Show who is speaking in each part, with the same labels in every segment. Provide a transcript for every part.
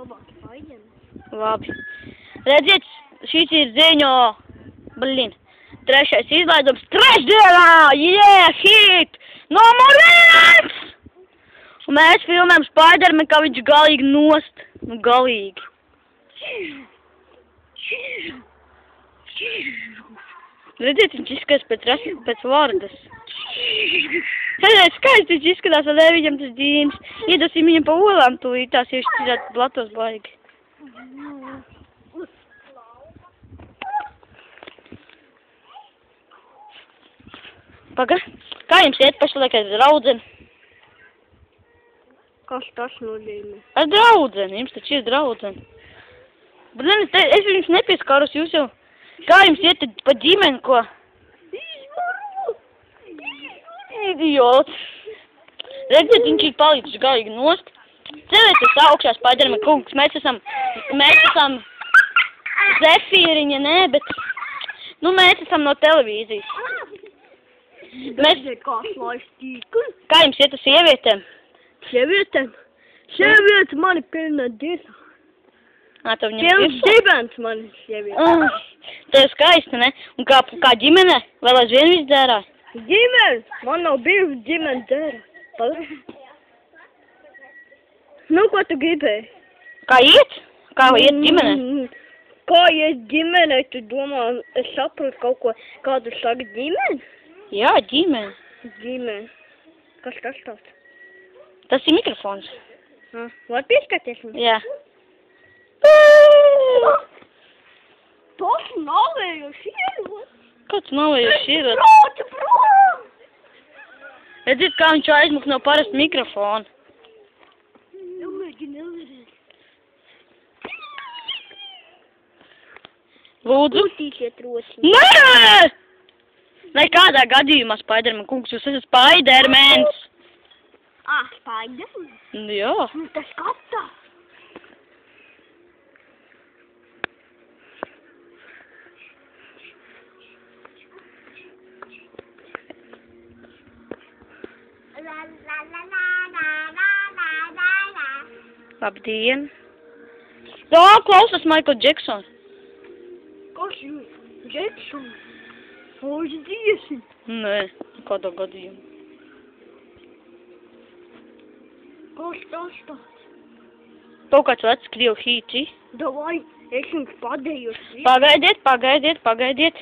Speaker 1: labāk Spiderman.
Speaker 2: Labi. Redziet, šis ir ziņo, blin, 3. izlaidums trešdienā, hit, numur 1! Un mēs filmējam Spiderman, kā viņš galīgi nost, nu galīgi. Redziet, viņš izskatās pēc vārdas. Redziet, skaisti viņš izskatās, vai viņam tas dīms. Iedosim viņam pa olām, tūlīt tās ieši tirāt blatos baigi. Paga, kā jums iet pašlaik ar draudzeni?
Speaker 1: Kas tas nozīmē?
Speaker 2: Ar draudzeni, jums taču ir draudzeni. Blin, es jums nepieskāros, jūs jau... Kā jums iet pa ģimeni, ko? Idiots. Redziet, viņš ir palicis galīgi nost. Celieties augšā, Spiderman kungs. Mēs esam Zefīriņa, nē, bet... Nu, mēs esam no televīzijas. Kā jums iet ar sievietēm?
Speaker 1: Sievietēm? Sieviete mani pilna dirsa.
Speaker 2: Tev viņam
Speaker 1: Pilns dibens mani sieviete.
Speaker 2: Tev skaisti, ne? Un kā ģimene? Vēl aizvien viss dzērās?
Speaker 1: Ģimene! Man nav bijusi ģimene dzēra. Nu, ko tu gribēji?
Speaker 2: Kā iet? Kā iet ģimene?
Speaker 1: Kā iet ģimene? Tu domā, es saprotu kaut ko, kādu saka ģimene?
Speaker 2: Jā, ģimene.
Speaker 1: Ģimene. Kas tas tāds?
Speaker 2: Tas ir mikrofons.
Speaker 1: Var pieskaties man?
Speaker 2: Jā.
Speaker 1: Tas navējuši ierot.
Speaker 2: Kāds navējuši ierot?
Speaker 1: Prāti, prāti!
Speaker 2: Redziet, kā viņš aizmuk no parasta mikrofona.
Speaker 1: Nemēģi nevarēt.
Speaker 2: Lūdzu?
Speaker 1: Būtīsiet rosmi.
Speaker 2: Nē! Nekādā gadījumā, Spiderman kungs, jūs esat Spidermans.
Speaker 1: Spiderman?
Speaker 2: Jā.
Speaker 1: Nu, tas skatā.
Speaker 2: Labdien. Jā, klausās Michael Jackson.
Speaker 1: Kas jūs? Jackson? Uz diesi?
Speaker 2: Nē, kādā gadījumā.
Speaker 1: Kas tas tāds?
Speaker 2: Kaut kāds vecs krievu hīči.
Speaker 1: Davai, es jums padējuši.
Speaker 2: Pagaidiet.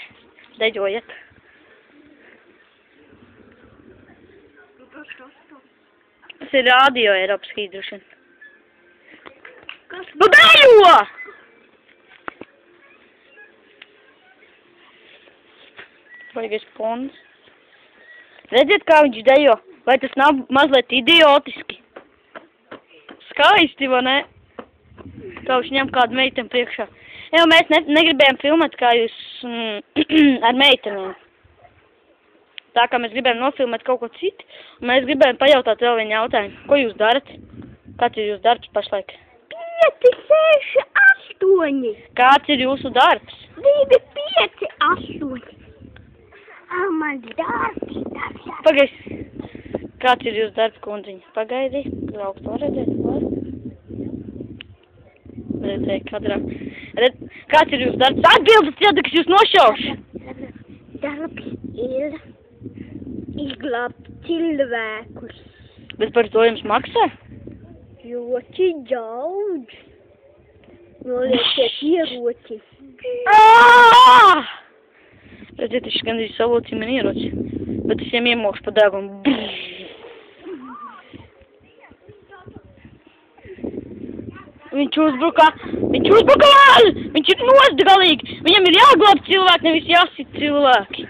Speaker 2: Deģojiet.
Speaker 1: Kas tas tāds?
Speaker 2: Tas ir radio Eiropas hīdrušana.
Speaker 1: Kas?
Speaker 2: Nu dejo! Baigais pons. Redziet, kā viņš dejo? Vai tas nav mazliet idiotiski? Skaisti, vai ne? Kā viņš ņem kādu meiteni priekšā. Jā, mēs negribējām filmēt, kā jūs ar meitenēm. Tā kā mēs gribējām nofilmēt kaut ko citu, un mēs gribējām pajautāt vēl vienu jautājumu. Ko jūs darat? Kāds ir jūsu darbs pašlaik?
Speaker 1: 5, 6, 8.
Speaker 2: Kāds ir jūsu darbs?
Speaker 1: 2, 5, 8. Man darbs.
Speaker 2: Pagaid. Kāds ir jūsu darbs, kundziņa? Pagaidi. Draugs to redzēt, var? Redzēju, kadrā. Kāds ir jūsu darbs? Atbildes cieta, kas jūs nošauš!
Speaker 1: Darbs ir izglābt cilvēkus.
Speaker 2: Bet par to jums maksā?
Speaker 1: Ļoti daudz. Nolieciet ieroci.
Speaker 2: Redziet, es gandrīz salocīju man ieroci. Bet es viņam iemokšu pa dēgumu. Viņš uzbruka man! Viņš ir nost galīgi! Viņam ir jāglāb cilvēki, nevis jāsit cilvēki.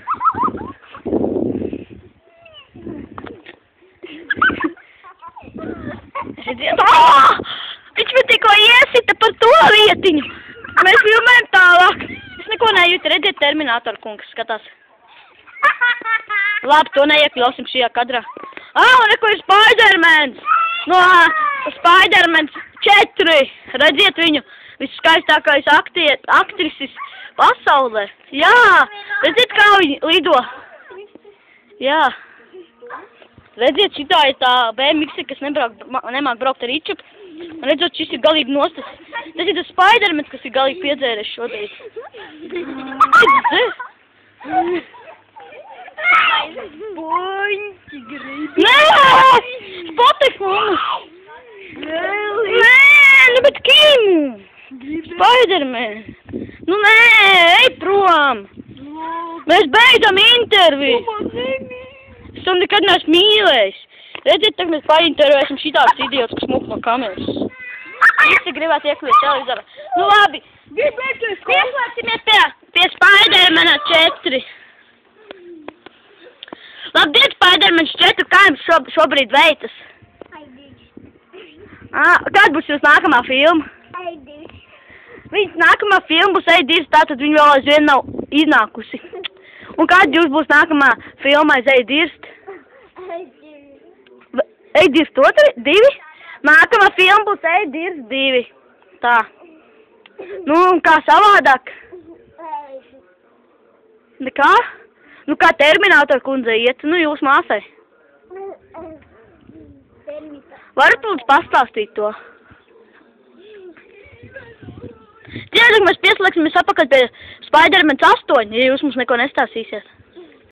Speaker 2: Redziet, viņš man tikko iesita par to vietiņu! Mēs filmējam tālāk! Es neko nejūtu, redziet, Terminātor kungs skatās. Labi, to neiekļausim šajā kadrā. Un neko ir Spidermans! No Spidermans 4! Redziet viņu, visskaistākais aktrisis pasaulē. Jā! Redziet, kā viņi lido. Jā. Redziet, šitā ir tā BMX, kas nemāk braukt ar Ičup. Redzot, šis ir galīgi nostas. Tas ir tas Spidermans, kas ir galīgi piedzēries šodien.
Speaker 1: Boņķi gribi.
Speaker 2: Nē! Spotek mums! Nē, nu bet Kim! Spiderman! Nu nē, ej prom! Mēs beidzam interviju! Es to nekad neesmu mīlējis. Redziet, tagad mēs paintervēsim šitāds idiots, kas muk no kameras. Visi gribētu iekļūt televizorā. Nu labi, pieslēgsimies pie Spidermana 4. Labdien, Spidermans 4, kā jums šobrīd veicas? Kāda būs jūs nākamā filma? Viņas nākamā filma būs Ej2, tātad viņa vēl aizvien nav iznākusi. Un kāda jūs būs nākamā filma aiz Ej2? Ej2? Nākamā filma būs Ej2. Tā. Nu, un kā savādāk? Nekā? Nu, kā Terminator kundze iet? Nu, jūs māsai. Varat lūdzu pastāstīt to? Tiešām mēs pieslēgsimies apakaļ pie Spidermans 8, ja jūs mums neko nestāstīsiet.